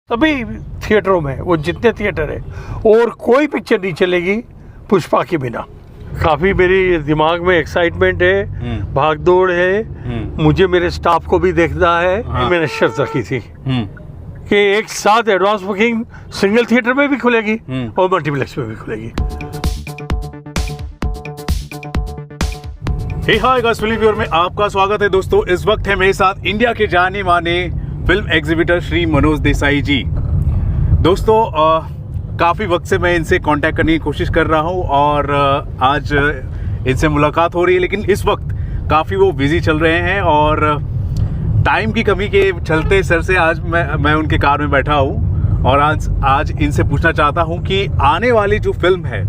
सभी थिएटरों में, वो जितने थिएटर है, और कोई पिक्चर नहीं चलेगी पुष्पा के बिना। काफ़ी मेरी दिमाग में एक्साइटमेंट है, भाग दौड़ है, मुझे मेरे स्टाफ को भी देखना है। मैंने शर्त रखी थी कि एक साथ एडवांस बुकिंग सिंगल थिएटर में भी खुलेगी और मल्टीप्लेक्स में भी खुलेगी। हाय गाइस, फिल्म व्यूअर में आपका स्वागत है। दोस्तों, इस वक्त है मेरे साथ इंडिया के जाने माने फिल्म एग्जीबिटर श्री मनोज देसाई जी। दोस्तों, काफ़ी वक्त से मैं इनसे कांटेक्ट करने की कोशिश कर रहा हूं और आज इनसे मुलाकात हो रही है, लेकिन इस वक्त काफ़ी वो बिजी चल रहे हैं और टाइम की कमी के चलते सर से आज मैं उनके कार में बैठा हूं और आज इनसे पूछना चाहता हूं कि आने वाली जो फिल्म है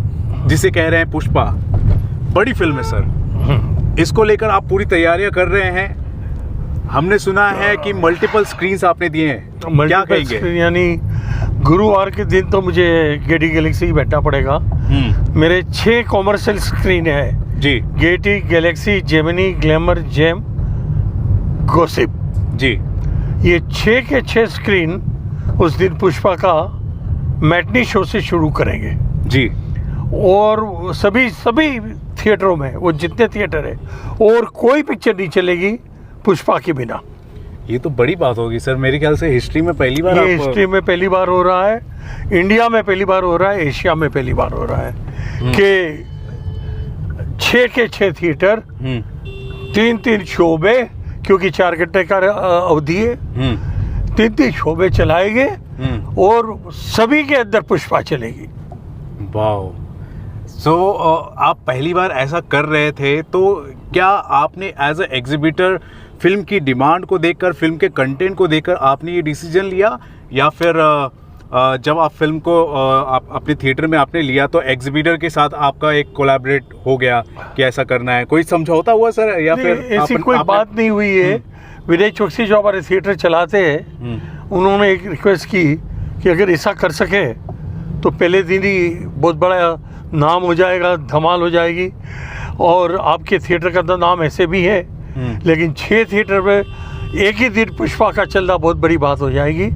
जिसे कह रहे हैं पुष्पा, बड़ी फिल्म है सर, इसको लेकर आप पूरी तैयारियां कर रहे हैं। हमने सुना है कि मल्टीपल स्क्रीन्स आपने दिए हैं, क्या कहेंगे? यानी गुरुवार के दिन तो मुझे गेटी गैलेक्सी ही बैठना पड़ेगा। मेरे 6 कॉमर्शियल स्क्रीन है जी। Gaiety, Galaxy, Gemini, Glamour, Gem, Gossip जी। ये 6 के 6 स्क्रीन उस दिन पुष्पा का मैटनी शो से शुरू करेंगे जी। और सभी थिएटरों में, वो जितने थिएटर है, और कोई पिक्चर नहीं चलेगी पुष्पा के बिना। ये तो बड़ी बात होगी सर, मेरे ख्याल से हिस्ट्री में पहली बार। ये हिस्ट्री में पहली बार हो रहा है, इंडिया में पहली बार हो रहा है, एशिया में पहली बार हो रहा है कि 6 के 6 थिएटर, 3 शोबे, क्योंकि 4 घंटे का अवधि है, 3 शोबे चलाएंगे और सभी के अंदर पुष्पा चलेगी। वाह। सो आप पहली बार ऐसा कर रहे थे, तो क्या आपने एज ए एग्जीबिटर फिल्म की डिमांड को देखकर, फिल्म के कंटेंट को देखकर आपने ये डिसीजन लिया, या फिर जब आप फिल्म को आप अपने थिएटर में आपने लिया तो एग्जीबिटर के साथ आपका एक कोलैबोरेट हो गया कि ऐसा करना है? कोई समझौता हुआ सर, या फिर ऐसी कोई बात नहीं हुई है। विनय चौकसी जो हमारे थिएटर चलाते हैं, उन्होंने एक रिक्वेस्ट की कि अगर ऐसा कर सके तो पहले दिन ही बहुत बड़ा नाम हो जाएगा, धमाल हो जाएगी, और आपके थिएटर का तो नाम ऐसे भी है, लेकिन 6 थिएटर में एक ही दिन पुष्पा का चलना बहुत बड़ी बात हो जाएगी,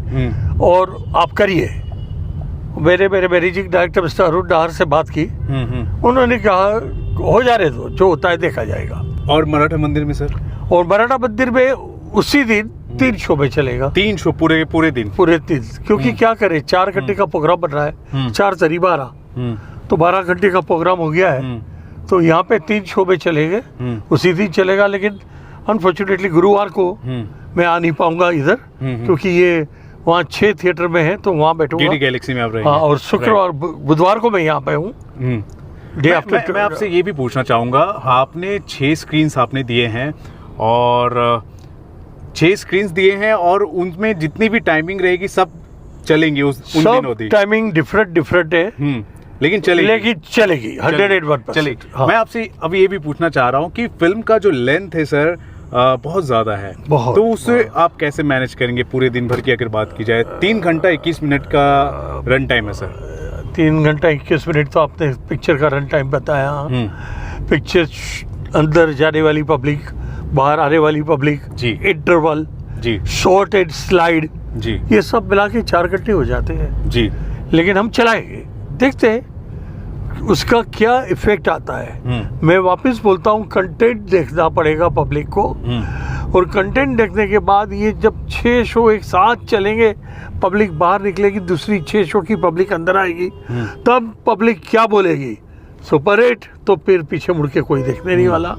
और आप करिए। मेरे मैनेजिंग डायरेक्टर मिस्टर अरुण डाहर से बात की, उन्होंने कहा हो जा रहे तो जो होता है देखा जाएगा। और मराठा मंदिर में सर? और मराठा मंदिर में उसी दिन 3 शो में चलेगा। 3 शो पूरे दिन? पूरे 3, क्योंकि क्या करे, 4 घंटे का प्रोग्राम बन रहा है, 4 तरी 12, तो 12 घंटे का प्रोग्राम हो गया है। तो यहाँ पे 3 शो में चलेंगे, उसी दिन चलेगा। लेकिन अनफॉर्चुनेटली गुरुवार को मैं आ नहीं पाऊंगा इधर, क्योंकि ये वहाँ 6 थिएटर में है, तो वहाँ बैठूंगा। गेटी गैलेक्सी में आप रहेंगे? हाँ, और शुक्रवार बुधवार को मैं यहाँ पे हूँ। मैं आपसे ये भी पूछना चाहूँगा, आपने 6 स्क्रीन्स आपने दिए हैं और 6 स्क्रीन्स दिए हैं, और उनमें जितनी भी टाइमिंग रहेगी सब चलेंगी उन दिनों दी? टाइमिंग डिफरेंट है, लेकिन चलेगी 101% चलेगी। हाँ। मैं आपसे अब ये भी पूछना चाह रहा हूँ कि फिल्म का जो लेंथ है सर, बहुत ज़्यादा है, तो उससे आप कैसे मैनेज करेंगे पूरे दिन भर की? अगर बात की जाए, 3 घंटा 21 मिनट का रन टाइम है सर। 3 घंटा 21 मिनट तो आपने पिक्चर का रन टाइम बताया। पिक्चर अंदर जाने वाली पब्लिक, बाहर आने वाली पब्लिक जी, इंटरवल जी, शॉर्ट एंड स्लाइड जी, ये सब मिला के 4 घंटे हो जाते हैं जी। लेकिन हम चलाएंगे, देखते हैं उसका क्या इफेक्ट आता है। मैं वापस बोलता हूँ, कंटेंट देखना पड़ेगा पब्लिक को, और कंटेंट देखने के बाद ये जब 6 शो एक साथ चलेंगे, पब्लिक बाहर निकलेगी, दूसरी 6 शो की पब्लिक अंदर आएगी, तब पब्लिक क्या बोलेगी, सुपर हिट, तो फिर पीछे मुड़ के कोई देखने नहीं वाला।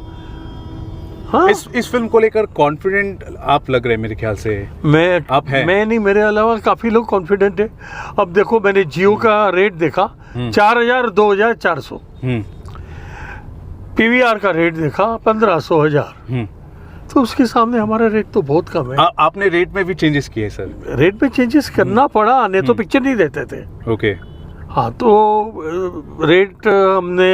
हाँ? इस फिल्म को लेकर कॉन्फिडेंट आप लग रहे हैं मेरे ख्याल से। मैं नहीं, मेरे अलावा काफी लोग कॉन्फिडेंट है। अब देखो, मैंने जियो का रेट देखा, 4000, 2400, पीवीआर का रेट देखा 1500, 1000, तो उसके सामने हमारा रेट तो बहुत कम है। आपने रेट में भी चेंजेस किए सर? रेट में चेंजेस करना पड़ा, नहीं तो पिक्चर नहीं देते थे। ओके। हाँ, तो रेट हमने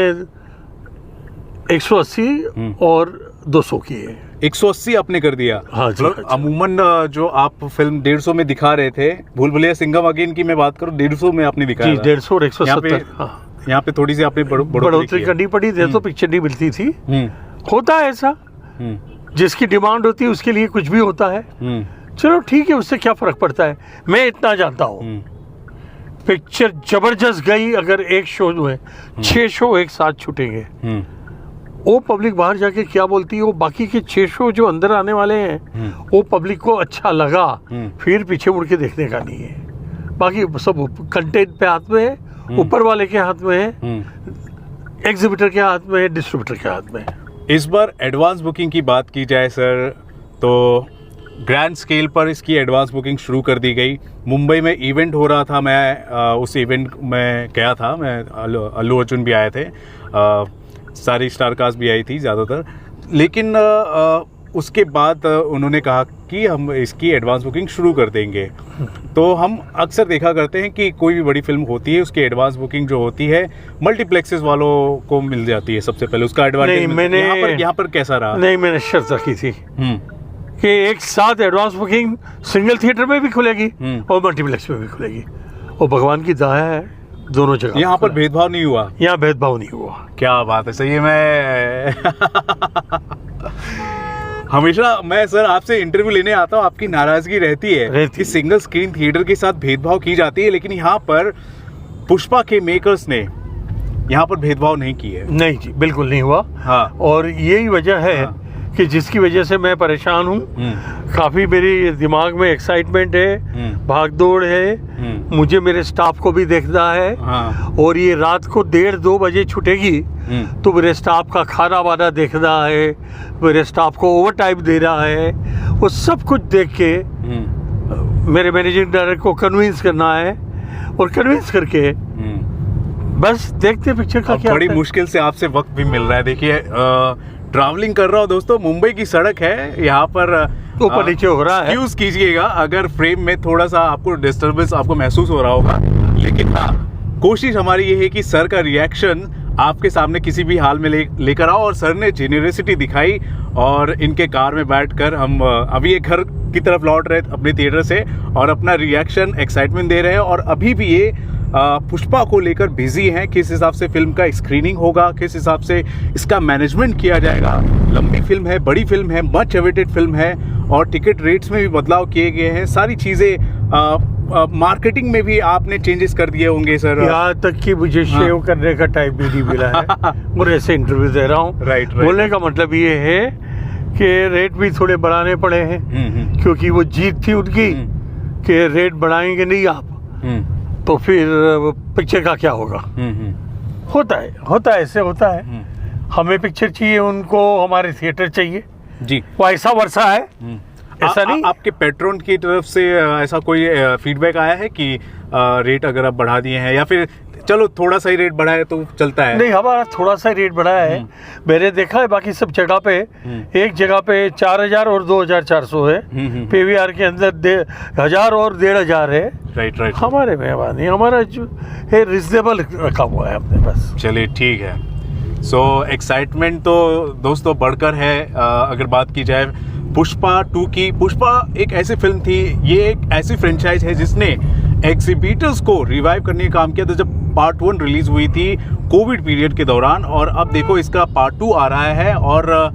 180 और 200 किए। 180 आपने कर दिया? हाँ जी, मतलब अमूमन जो आप फिल्म 150 में दिखा रहे थे, भूल भुलैया सिंघम अगेन की मैं बात करूं, 150 में आपने दिखाया जी, 150 और 170। यहाँ पे थोड़ी सी आपने बढ़ोतरी करनी पड़ी, तो पिक्चर नहीं मिलती थी। होता है ऐसा, जिसकी डिमांड होती है उसके लिए कुछ भी होता है। चलो ठीक है, उससे क्या फर्क पड़ता है। मैं इतना जानता हूँ, पिक्चर जबरदस्त गई अगर एक शो में 6 शो एक साथ छूटेंगे, वो पब्लिक बाहर जाके क्या बोलती है, वो बाकी के 6 शो जो अंदर आने वाले हैं वो पब्लिक को अच्छा लगा, फिर पीछे मुड़ के देखने का नहीं है। बाकी सब कंटेंट पे हाथ में है, ऊपर वाले के हाथ में है, एग्जीबिटर के हाथ में है, डिस्ट्रीब्यूटर के हाथ में है। इस बार एडवांस बुकिंग की बात की जाए सर, तो ग्रैंड स्केल पर इसकी एडवांस बुकिंग शुरू कर दी गई। मुंबई में इवेंट हो रहा था, मैं उस इवेंट में गया था, मैं अल्लू अर्जुन भी आए थे, सारी स्टार कास्ट भी आई थी ज़्यादातर, लेकिन उसके बाद उन्होंने कहा कि हम इसकी एडवांस बुकिंग शुरू कर देंगे। तो हम अक्सर देखा करते हैं कि कोई भी बड़ी फिल्म होती है, उसकी एडवांस बुकिंग जो होती है मल्टीप्लेक्सेस वालों को मिल जाती है सबसे पहले, उसका एडवांटेज यहाँ पर कैसा रहा? नहीं, मैंने शर्त रखी थी कि एक साथ एडवांस बुकिंग सिंगल थिएटर में भी खुलेगी और मल्टीप्लेक्स में भी खुलेगी, और भगवान की दया है दोनों जगह। यहाँ पर भेदभाव नहीं हुआ? यहाँ भेदभाव नहीं हुआ। क्या बात है, सही है। मैं सर आपसे इंटरव्यू लेने आता हूँ, आपकी नाराजगी रहती है कि सिंगल स्क्रीन थिएटर के साथ भेदभाव की जाती है, लेकिन यहाँ पर पुष्पा के मेकर्स ने यहाँ पर भेदभाव नहीं किए। नहीं जी, बिल्कुल नहीं हुआ। हाँ, और यही वजह है कि जिसकी वजह से मैं परेशान हूँ। काफी मेरी दिमाग में एक्साइटमेंट है, भागदौड़ है, मुझे मेरे स्टाफ को भी देखना है। हाँ। और ये रात को 1:30-2 बजे छूटेगी तो मेरे स्टाफ का खाना वाना देखना है, मेरे स्टाफ को ओवर टाइम दे रहा है, वो सब कुछ देख के मेरे मैनेजिंग डायरेक्टर को कन्विंस करना है, और कन्विंस करके बस देखते पिक्चर का क्या। बड़ी मुश्किल से आपसे वक्त भी मिल रहा है। देखिए ट्रैवलिंग कर रहा हूँ दोस्तों, मुंबई की सड़क है, यहाँ पर ऊपर नीचे हो रहा है। यूज कीजिएगा अगर फ्रेम में थोड़ा सा आपको डिस्टर्बेंस आपको महसूस हो रहा होगा, लेकिन हाँ, कोशिश हमारी ये है कि सर का रिएक्शन आपके सामने किसी भी हाल में लेकर आओ। और सर ने जेनरसिटी दिखाई, और इनके कार में बैठकर हम अभी एक घर की तरफ लौट रहे अपने थिएटर से, और अपना रिएक्शन एक्साइटमेंट दे रहे हैं। और अभी भी ये पुष्पा को लेकर बिजी हैं, किस हिसाब से फिल्म का स्क्रीनिंग होगा, किस हिसाब से इसका मैनेजमेंट किया जाएगा। लंबी फिल्म है, बड़ी फिल्म है, मच अवेटेड फिल्म है, और टिकट रेट्स में भी बदलाव किए गए हैं। सारी चीज़ें मार्केटिंग में भी आपने चेंजेस कर दिए होंगे सर। यहाँ तक कि मुझे शेव करने का टाइम भी नहीं मिला है। मैं ऐसे इंटरव्यू दे रहा हूँ। राइट। बोलने का मतलब ये है कि रेट भी थोड़े बढ़ाने पड़े हैं, क्योंकि वो जीत थी उनकी कि रेट बढ़ाएंगे नहीं आप तो फिर पिक्चर का क्या होगा। होता है ऐसे होता है। हमें पिक्चर चाहिए, उनको हमारे थिएटर चाहिए जी, वो ऐसा वर्षा है। ऐसा नहीं। आपके पेट्रोन की तरफ से ऐसा कोई फीडबैक आया है कि रेट अगर आप बढ़ा दिए हैं, या फिर चलो थोड़ा सा ही रेट बढ़ा है तो चलता है? नहीं, हमारा थोड़ा सा रेट बढ़ाया है। मैंने देखा है बाकी सब जगह पे एक जगह पे 4000 और 2400 है, पीवीआर के अंदर 1000 और 1500 है। राइट। हमारे मेहरबानी, हमारा जो है रिजनेबल रखा हुआ है अपने पास। चलिए ठीक है। सो एक्साइटमेंट तो दोस्तों बढ़कर है। अगर बात की जाए पुष्पा 2 की, पुष्पा एक ऐसी फिल्म थी, ये एक ऐसी फ्रेंचाइज है जिसने एग्जीबिटर्स को रिवाइव करने का काम किया था। जब पार्ट 1 रिलीज हुई थी कोविड पीरियड के दौरान, और अब देखो इसका पार्ट 2 आ रहा है, और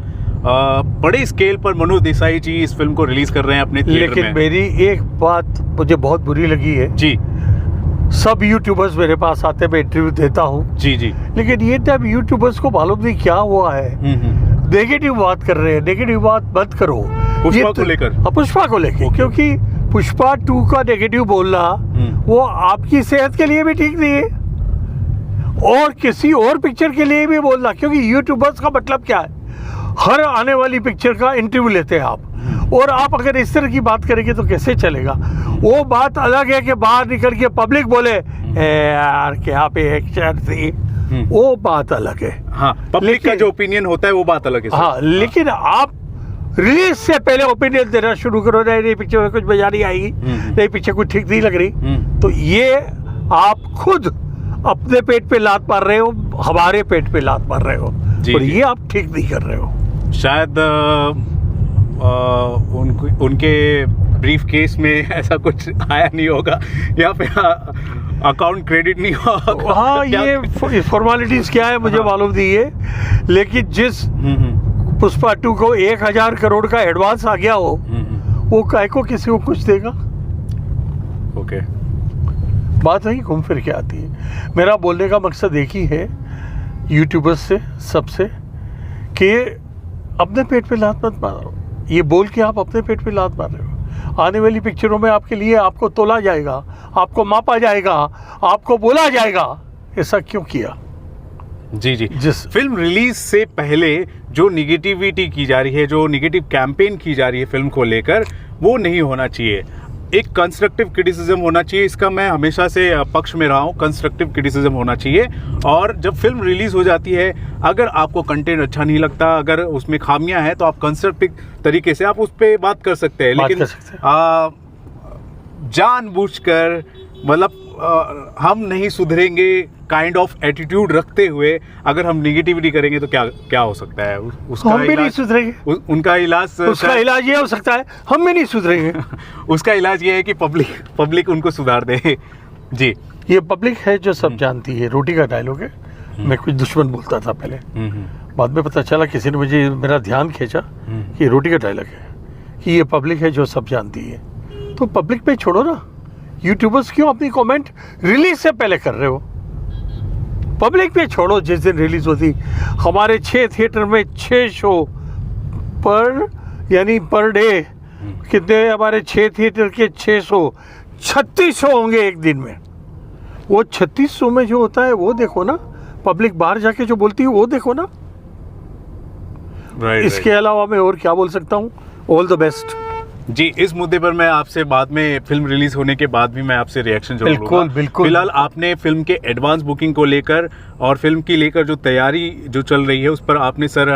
बड़े स्केल पर मनोज देसाई जी इस फिल्म को रिलीज कर रहे हैं अपने थिएटर में। लेकिन मेरी एक बात मुझे बहुत बुरी लगी है जी। सब यूट्यूबर्स मेरे पास आते, मैं इंटरव्यू देता हूँ जी, लेकिन ये तब यूट्यूबर्स को मालूम नहीं क्या हुआ है, नेगेटिव बात कर रहे हैं। नेगेटिव बात बंद करो पुष्पा को लेकर। पुष्पा को लेकर, क्योंकि पुष्पा 2 का नेगेटिव बोलना वो आपकी सेहत के लिए भी ठीक नहीं है, और किसी और पिक्चर के लिए भी बोलना, क्योंकि यूट्यूबर्स का मतलब क्या है, हर आने वाली पिक्चर का इंटरव्यू लेते हैं आप, और आप अगर इस तरह की बात करेंगे तो कैसे चलेगा। वो बात अलग है कि बाहर निकल के पब्लिक बोले यार क्या पे एक्शन थी, वो बात अलग है। हाँ, पब्लिक का जो ओपिनियन होता है वो बात अलग है। हाँ, लेकिन आप रिलीज से पहले ओपिनियन देना शुरू करो, नहीं पिक्चर में कुछ मजा नहीं आएगी, नहीं पिक्चर कुछ ठीक नहीं लग रही, तो ये आप खुद अपने पेट पे लात मार रहे हो, हमारे पेट पे लात मार रहे हो, और ये आप ठीक नहीं कर रहे हो। शायद उनके ब्रीफ केस में ऐसा कुछ आया नहीं होगा, या फिर अकाउंट क्रेडिट नहीं होगा। हाँ, ये फॉर्मेलिटीज क्या है मुझे मालूम नहीं है, लेकिन जिस पुष्पा 2 को 1000 करोड़ का एडवांस आ गया हो, वो काय को किसी को कुछ देगा? ओके, बात वही घूम फिर के आती है। मेरा बोलने का मकसद एक ही है यूट्यूबर्स से, सबसे, कि अपने पेट पे लात मत मारो। ये बोल के आप अपने पेट पे लात मार रहे हो। आने वाली पिक्चरों में आपके लिए आपको तोला जाएगा, आपको मापा जाएगा, आपको बोला जाएगा। ऐसा क्यों किया? जी जी, जिस फिल्म रिलीज से पहले जो निगेटिविटी की जा रही है, जो निगेटिव कैंपेन की जा रही है फिल्म को लेकर, वो नहीं होना चाहिए। एक कंस्ट्रक्टिव क्रिटिसिज्म होना चाहिए। इसका मैं हमेशा से पक्ष में रहा हूँ, कंस्ट्रक्टिव क्रिटिसिज्म होना चाहिए। और जब फिल्म रिलीज हो जाती है, अगर आपको कंटेंट अच्छा नहीं लगता, अगर उसमें खामियां हैं, तो आप कंस्ट्रक्टिव तरीके से आप उस पर बात कर सकते हैं। लेकिन जानबूझकर, मतलब हम नहीं सुधरेंगे काइंड ऑफ एटीट्यूड रखते हुए अगर हम निगेटिविटी करेंगे तो क्या हो सकता है? उसका हम भी नहीं सुधरेंगे। उनका इलाज, उसका इलाज ये हो सकता है, हम भी नहीं सुधरेंगे। उसका इलाज ये है कि पब्लिक उनको सुधार दे। जी, ये पब्लिक है जो सब जानती है। रोटी का डायलॉग है। मैं कुछ दुश्मन बोलता था पहले, बाद में पता चला, किसी ने मुझे मेरा ध्यान खींचा कि रोटी का डायलॉग है, कि ये पब्लिक है जो सब जानती है। तो पब्लिक पे छोड़ो ना। यूट्यूबर्स क्यों अपनी कमेंट रिलीज से पहले कर रहे हो? पब्लिक पे छोड़ो। जिस दिन रिलीज होती, हमारे 6 थिएटर में 6 शो पर, यानी पर डे कितने, हमारे 6 थिएटर के 6 शो, 36 शो होंगे एक दिन में। वो 36 शो में जो होता है वो देखो ना। पब्लिक बाहर जाके जो बोलती है वो देखो ना। इसके अलावा मैं और क्या बोल सकता हूँ? All the best. जी, इस मुद्दे पर मैं आपसे बाद में, फिल्म रिलीज होने के बाद भी मैं आपसे रिएक्शन जरूर लूंगा। बिल्कुल। फिलहाल आपने फिल्म के एडवांस बुकिंग को लेकर और फिल्म की लेकर जो तैयारी जो चल रही है उस पर आपने सर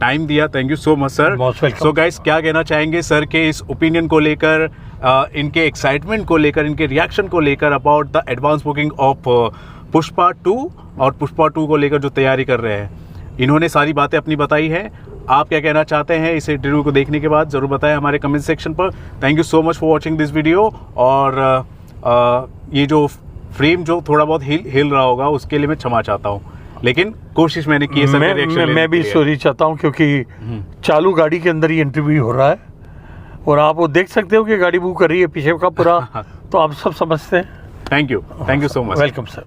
टाइम दिया। Thank you so much sir. So guys, क्या कहना चाहेंगे सर के इस ओपिनियन को लेकर, इनके एक्साइटमेंट को लेकर, इनके रिएक्शन को लेकर about the advance booking of Pushpa 2 और पुष्पा 2 को लेकर जो तैयारी कर रहे हैं? इन्होंने सारी बातें अपनी बताई है। आप क्या कहना चाहते हैं इस इंटरव्यू को देखने के बाद? जरूर बताएं हमारे कमेंट सेक्शन पर। Thank you so much for watching this video. और ये जो फ्रेम जो थोड़ा बहुत हिल रहा होगा उसके लिए मैं क्षमा चाहता हूँ, लेकिन कोशिश मैंने की है सर। मैं भी सॉरी चाहता हूँ, क्योंकि चालू गाड़ी के अंदर ही इंटरव्यू हो रहा है और आप वो देख सकते हो कि गाड़ी मूव कर रही है पीछे का पूरा। तो आप सब समझते हैं। Thank you so much. Welcome sir.